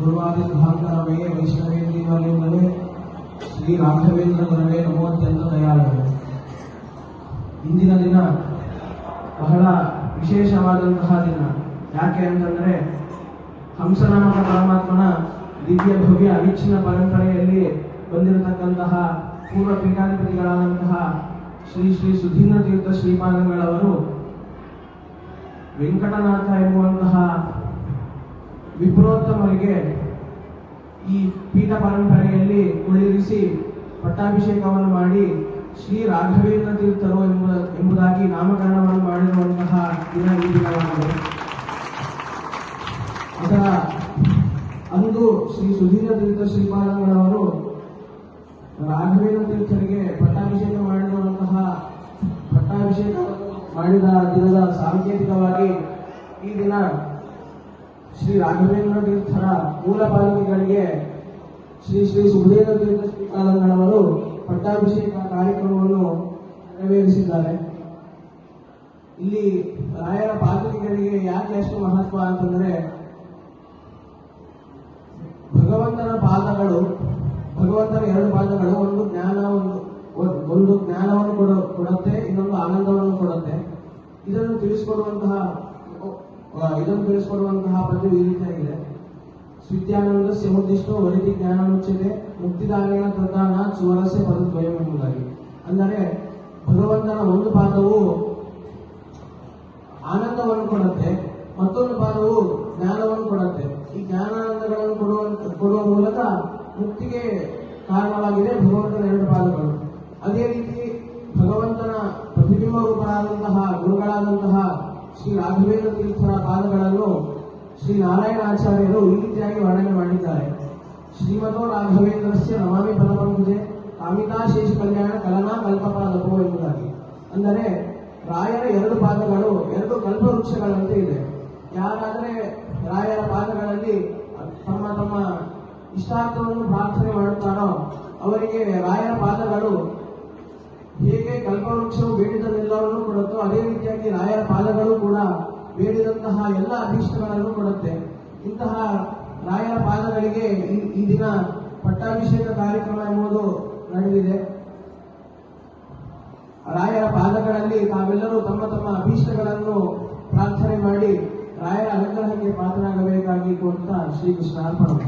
ಗುರುವಾದಿ ಮಹಾಂತರವೇ ವೈಷ್ಣವೇಂದ್ರಿಯವರಿಂದಲೇ ಶ್ರೀ ರಾಘವೇಂದ್ರ ಗುರವೇ ನಮೋ ಅತ್ಯಂತ ದಯಾಳವೇ. ಇಂದಿನ ದಿನ ಬಹಳ ವಿಶೇಷವಾದಂತಹ ದಿನ. ಯಾಕೆ ಅಂತಂದ್ರೆ ಹಂಸನಾಮಕ ಪರಮಾತ್ಮನ ದಿವ್ಯ ಭವ್ಯ ಅವಿಚ್ಛಿನ್ನ ಪರಂಪರೆಯಲ್ಲಿ ಬಂದಿರತಕ್ಕಂತಹ ಪೂರ್ವ ಪೀಠಾಧಿಪತಿಗಳಾದಂತಹ ಶ್ರೀ ಶ್ರೀ ಸುಧೀಂದ್ರ ತೀರ್ಥ ಶ್ರೀಪಾದಂಗಳವರು ವೆಂಕಟನಾಥ ಎಂಬುವಂತಹ ವಿಪ್ರೋತ್ತಮರಿಗೆ ಈ ಪೀಠ ಪರಂಪರೆಯಲ್ಲಿ ಕುಳ್ಳಿರಿಸಿ ಪಟ್ಟಾಭಿಷೇಕವನ್ನು ಮಾಡಿ ಶ್ರೀ ರಾಘವೇಂದ್ರ ತೀರ್ಥರು ಎಂಬುದಾಗಿ ನಾಮಕರಣವನ್ನು ಮಾಡಿರುವಂತಹ ದಿನ ಈ ದಿನವಾಗಿದೆ. ಅದರ ಅಂದು ಶ್ರೀ ಸುಧೀಂದ್ರ ತೀರ್ಥ ಶ್ರೀಪಾದಂಗಳವರು ರಾಘವೇಂದ್ರ ತೀರ್ಥರಿಗೆ ಪಟ್ಟಾಭಿಷೇಕ ಮಾಡಿದ ದಿನದ ಸಾಂಕೇತಿಕವಾಗಿ ಈ ದಿನ ಶ್ರೀ ರಾಘವೇಂದ್ರ ತೀರ್ಥರ ಮೂಲ ಪಾಲಿಕೆಗಳಿಗೆ ಶ್ರೀ ಶ್ರೀ ಸುಧೀಂದ್ರ ತೀರ್ಥ ಶ್ರೀಪಾದಂಗಳವರು ಪಟ್ಟಾಭಿಷೇಕ ಕಾರ್ಯಕ್ರಮವನ್ನು ನೆರವೇರಿಸಿದ್ದಾರೆ. ಇಲ್ಲಿ ರಾಯರ ಪಾಲಿಕೆಗಳಿಗೆ ಯಾಕೆ ಅಷ್ಟು ಮಹತ್ವ ಅಂತಂದ್ರೆ ಭಗವಂತನ ಎರಡು ಪಾದಗಳು ಒಂದು ಜ್ಞಾನವನ್ನು ಕೊಡುತ್ತೆ, ಇನ್ನೊಂದು ಆನಂದವನ್ನು ಕೊಡುತ್ತೆ. ಇದನ್ನು ತಿಳಿಸಿಕೊಡುವಂತಹ ಪದ್ಯ ಈ ರೀತಿಯಾಗಿದೆ. ಸ್ವಿತ್ಯಾನಂದ ಸಮುದ್ದಿಷ್ಟೋ ವರಿತಿ ಜ್ಞಾನ ಮುಚ್ಚದೆ ಮುಕ್ತಿದಾನೇನ ತದ್ದಾನ ಸುವರಸ್ಯ ಪದದ್ವಯಂ ಎಂಬುದಾಗಿ. ಅಂದರೆ ಭಗವಂತನ ಒಂದು ಪಾದವು ಆನಂದವನ್ನು ಕೊಡುತ್ತೆ, ಮತ್ತೊಂದು ಪಾದವು ಜ್ಞಾನವನ್ನು ಕೊಡುತ್ತೆ. ಈ ಜ್ಞಾನಾನಂದಗಳನ್ನು ಕೊಡುವ ಮೂಲಕ ಮುಕ್ತಿಗೆ ಕಾರಣವಾಗಿದೆ ಭಗವಂತನ ಎರಡು ಪಾದಗಳು. ಅದೇ ರೀತಿ ಭಗವಂತನ ಪ್ರತಿಬಿಂಬ ರೂಪರಾದಂತಹ ಗುರುಗಳಾದಂತಹ ಶ್ರೀ ರಾಘವೇಂದ್ರ ತೀರ್ಥರ ಪಾದಗಳನ್ನು ಶ್ರೀ ನಾರಾಯಣ ಆಚಾರ್ಯರು ಈ ರೀತಿಯಾಗಿ ವರ್ಣನೆ ಮಾಡಿದ್ದಾರೆ. ಶ್ರೀಮತೋ ರಾಘವೇಂದ್ರಸ್ಯ ನಮಾಮಿ ಪದಪಂಕುಜೆ ಕಾಮಿತಾ ಶೇಷ ಕಲ್ಯಾಣ ಕಲನಾ ಕಲ್ಪಪಾದಪೋ ಎಂಬುದಾಗಿ. ಅಂದರೆ ರಾಯರ ಎರಡು ಪಾದಗಳು ಎರಡು ಕಲ್ಪವೃಕ್ಷಗಳಂತೆ ಇದೆ. ಯಾರಾದರೆ ರಾಯರ ಪಾದಗಳಲ್ಲಿ ತಮ್ಮ ಇಷ್ಟಾರ್ಥವನ್ನು ಪ್ರಾರ್ಥನೆ ಮಾಡುತ್ತಾರೋ ಅವರಿಗೆ ರಾಯರ ಪಾದಗಳು ಹೇಗೆ ಕಲ್ಪವೃಕ್ಷವು ಬೇಡಿದನೆಲ್ಲವನ್ನೂ ಕೊಡುತ್ತೋ ಅದೇ ರೀತಿಯಾಗಿ ರಾಯರ ಪಾದಗಳು ಕೂಡ ಬೇಡಿದಂತಹ ಎಲ್ಲ ಅಭೀಷ್ಟಗಳನ್ನು ಕೊಡುತ್ತೆ. ಇಂತಹ ರಾಯರ ಪಾದಗಳಿಗೆ ಈ ದಿನ ಪಟ್ಟಾಭಿಷೇಕ ಕಾರ್ಯಕ್ರಮ ಎಂಬುದು ನಡೆದಿದೆ. ರಾಯರ ಪಾದಗಳಲ್ಲಿ ತಾವೆಲ್ಲರೂ ತಮ್ಮ ಅಭೀಷ್ಟಗಳನ್ನು ಪ್ರಾರ್ಥನೆ ಮಾಡಿ ರಾಯರ ಅನುಗ್ರಹಕ್ಕೆ ಪಾತ್ರರಾಗಬೇಕಾಗಿ ಕೊಡ್ತಾ ಶ್ರೀಕೃಷ್ಣ ಅರ್ಪಣೆ.